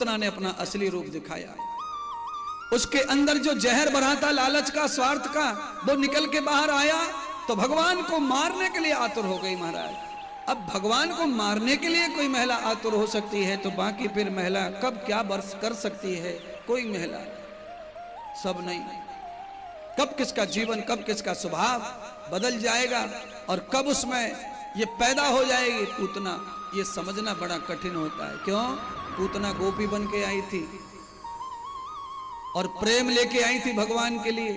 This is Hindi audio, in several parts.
पूतना ने अपना असली रूप दिखाया। उसके अंदर जो जहर भरा था लालच का, स्वार्थ का, वो निकल के बाहर आया तो भगवान को मारने के लिए आतुर हो गई महाराज। अब भगवान को मारने के लिए कोई महिला आतुर हो सकती है तो बाकी फिर महिला कब क्या बरस कर सकती है? कोई महिला सब नहीं। कब किसका जीवन, कब किसका स्वभाव बदल जाएगा और कब उसमें ये पैदा हो जाएगी पूतना, ये समझना बड़ा कठिन होता है। क्यों? पूतना गोपी बन के आई थी और प्रेम लेके आई थी भगवान के लिए।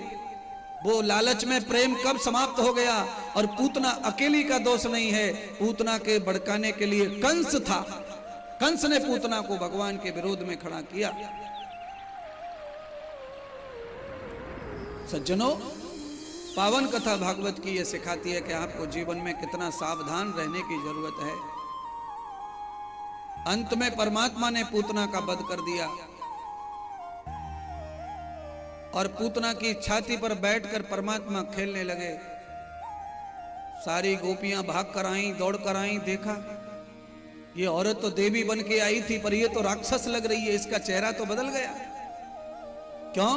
वो लालच में प्रेम कब समाप्त हो गया? और पूतना अकेली का दोष नहीं है, पूतना के भड़काने के लिए कंस था। कंस ने पूतना को भगवान के विरोध में खड़ा किया। सज्जनों, पावन कथा भागवत की यह सिखाती है कि आपको जीवन में कितना सावधान रहने की जरूरत है। अंत में परमात्मा ने पूतना का वध कर दिया और पूतना की छाती पर बैठकर परमात्मा खेलने लगे। सारी गोपियां भाग कर आई, दौड़ कर आई, देखा ये औरत तो देवी बन के आई थी पर ये तो राक्षस लग रही है, इसका चेहरा तो बदल गया। क्यों?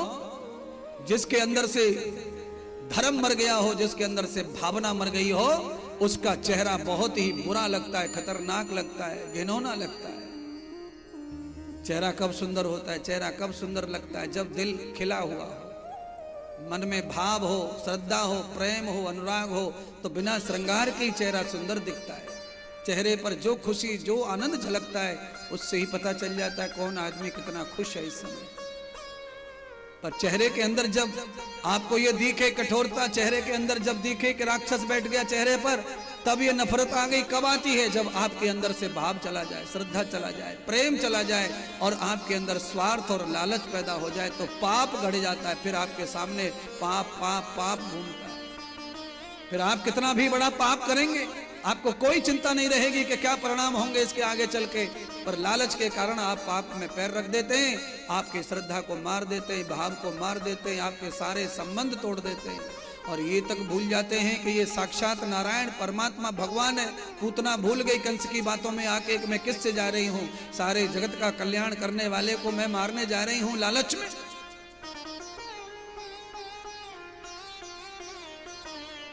जिसके अंदर से धर्म मर गया हो, जिसके अंदर से भावना मर गई हो, उसका चेहरा बहुत ही बुरा लगता है, खतरनाक लगता है, घिनौना लगता है। चेहरा कब सुंदर होता है? चेहरा कब सुंदर लगता है? जब दिल खिला हुआ हो, मन में भाव हो, श्रद्धा हो, प्रेम हो, अनुराग हो, तो बिना श्रृंगार के ही चेहरा सुंदर दिखता है। चेहरे पर जो खुशी, जो आनंद झलकता है, उससे ही पता चल जाता है कौन आदमी कितना खुश है इस समय। पर चेहरे के अंदर जब आपको ये दिखे कठोरता, चेहरे के अंदर जब दिखे कि राक्षस बैठ गया चेहरे पर, तब ये नफरत आ गई। कब आती है? जब आपके अंदर से भाव चला जाए, श्रद्धा चला जाए, प्रेम चला जाए और आपके अंदर स्वार्थ और लालच पैदा हो जाए तो पाप घड़ जाता है। फिर आपके सामने पाप पाप पाप घूमता है। फिर आप कितना भी बड़ा पाप करेंगे, आपको कोई चिंता नहीं रहेगी कि क्या परिणाम होंगे इसके आगे चल के। पर लालच के कारण आप पाप में पैर रख देते हैं, आपकी श्रद्धा को मार देते हैं, भाव को मार देते हैं, आपके सारे संबंध तोड़ देते हैं और ये तक भूल जाते हैं कि ये साक्षात नारायण परमात्मा भगवान है। पूतना भूल गई कंस की बातों में आके कि मैं किससे जा रही हूं, सारे जगत का कल्याण करने वाले को मैं मारने जा रही हूं लालच में।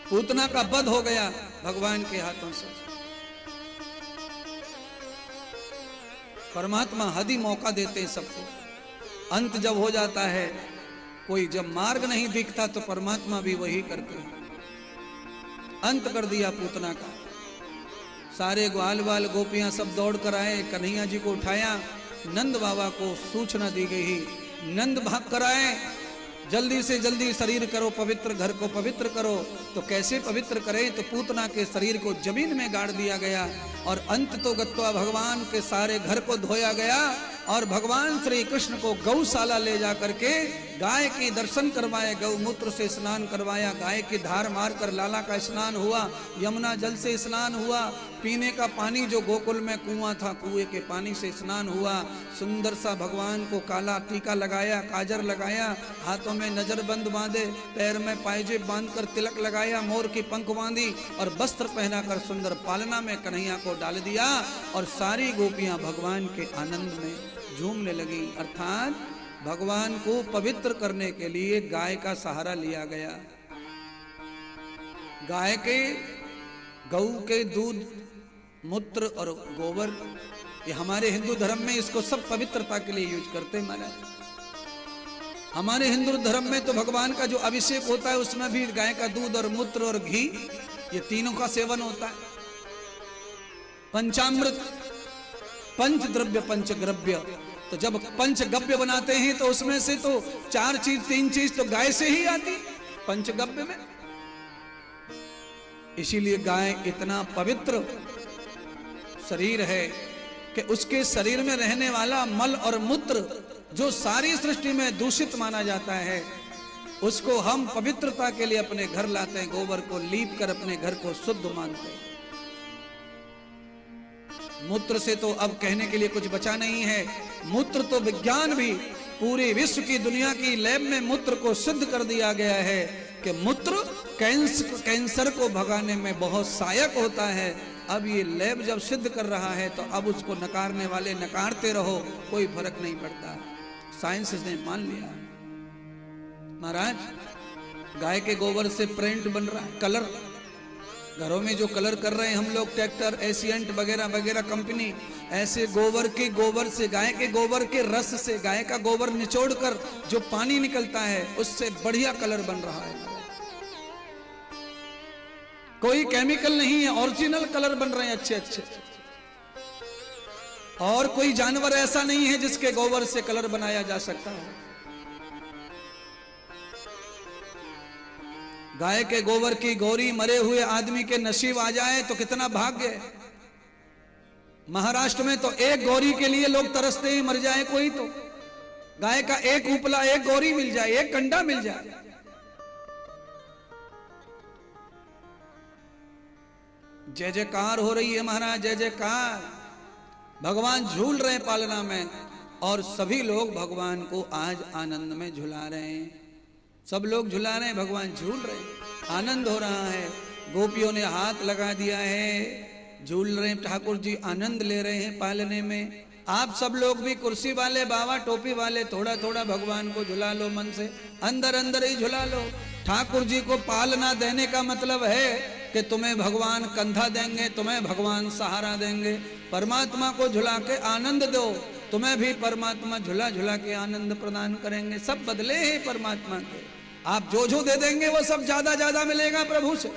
पूतना का वध हो गया भगवान के हाथों से। परमात्मा हद ही मौका देते हैं सबको। अंत जब हो जाता है, कोई जब मार्ग नहीं दिखता तो परमात्मा भी वही करते हैं। अंत कर दिया पूतना का। सारे ग्वाल बाल गोपियां सब दौड़ कर आए, कन्हैया जी को उठाया, नंद बाबा को सूचना दी गई, नंद भाग कर आए, जल्दी से जल्दी शरीर करो पवित्र, घर को पवित्र करो। तो कैसे पवित्र करें? तो पूतना के शरीर को जमीन में गाड़ दिया गया और अंत तो गत्वा भगवान के सारे घर को धोया गया और भगवान श्री कृष्ण को गौशाला ले जा करके गाय की दर्शन करवाए, गौमूत्र से स्नान करवाया, गाय की धार मारकर लाला का स्नान हुआ, यमुना जल से स्नान हुआ, पीने का पानी जो गोकुल में कुआं था, कुएं के पानी से स्नान हुआ। सुंदर सा भगवान को काला टीका लगाया, काजर लगाया, हाथों में नजरबंद बांधे, पैर में पायजेब बांधकर तिलक लगाया, मोर की पंख बांधी और वस्त्र पहनाकर सुंदर पालना में कन्हैया को डाल दिया और सारी गोपियां भगवान के आनंद में झूमने लगी। अर्थात भगवान को पवित्र करने के लिए गाय का सहारा लिया गया। गाय के, गऊ के दूध, मूत्र और गोबर, ये हमारे हिंदू धर्म में इसको सब पवित्रता के लिए यूज करते हैं महाराज। हमारे हिंदू धर्म में तो भगवान का जो अभिषेक होता है उसमें भी गाय का दूध और मूत्र और घी, ये तीनों का सेवन होता है। पंचामृत, पंचद्रव्य, पंचगव्य। तो जब पंचगव्य बनाते हैं तो उसमें से तो 4 चीज, 3 चीज तो गाय से ही आती पंचगव्य में। इसीलिए गाय इतना पवित्र शरीर है कि उसके शरीर में रहने वाला मल और मूत्र जो सारी सृष्टि में दूषित माना जाता है, उसको हम पवित्रता के लिए अपने घर लाते हैं, गोबर को लीप कर अपने घर को शुद्ध मानते हैं। मूत्र से तो अब कहने के लिए कुछ बचा नहीं है। मूत्र तो विज्ञान भी, पूरे विश्व की दुनिया की लैब में मूत्र को सिद्ध कर दिया गया है कि मूत्र कैंसर को भगाने में बहुत सहायक होता है। अब ये लैब जब सिद्ध कर रहा है तो अब उसको नकारने वाले नकारते रहो, कोई फर्क नहीं पड़ता। साइंस ने मान लिया। महाराज गाय के गोबर से प्रिंट बन रहा है, कलर घरों में जो कलर कर रहे हैं हम लोग, ट्रैक्टर, एशियंट वगैरह वगैरह कंपनी, ऐसे गोबर से, गाय के गोबर के रस से, गाय का गोबर निचोड़कर जो पानी निकलता है उससे बढ़िया कलर बन रहा है। कोई केमिकल नहीं है, ओरिजिनल कलर बन रहे हैं अच्छे अच्छे। और कोई जानवर ऐसा नहीं है जिसके गोबर से कलर बनाया जा सकता है। गाय के गोबर की गौरी मरे हुए आदमी के नसीब आ जाए तो कितना भाग्य है। महाराष्ट्र में तो एक गौरी के लिए लोग तरसते ही मर जाए कोई तो, गाय का एक उपला, एक गौरी मिल जाए, एक कंडा मिल जाए। जय जयकार हो रही है महाराज, जय जयकार। भगवान झूल रहे पालना में और सभी लोग भगवान को आज आनंद में झुला रहे हैं। सब लोग झुला रहे हैं, भगवान झूल रहे हैं, आनंद हो रहा है। गोपियों ने हाथ लगा दिया है, झूल रहे हैं, ठाकुर जी आनंद ले रहे हैं पालने में। आप सब लोग भी कुर्सी वाले, बाबा टोपी वाले, थोड़ा थोड़ा भगवान को झुला लो, मन से अंदर अंदर ही झुला लो। ठाकुर जी को पालना देने का मतलब है कि तुम्हें भगवान कंधा देंगे, तुम्हें भगवान सहारा देंगे। परमात्मा को झुला के आनंद दो, तुम्हें भी परमात्मा झुला झुला के आनंद प्रदान करेंगे। सब बदले हैं परमात्मा के, आप जो दे देंगे वो सब ज्यादा ज्यादा मिलेगा प्रभु से।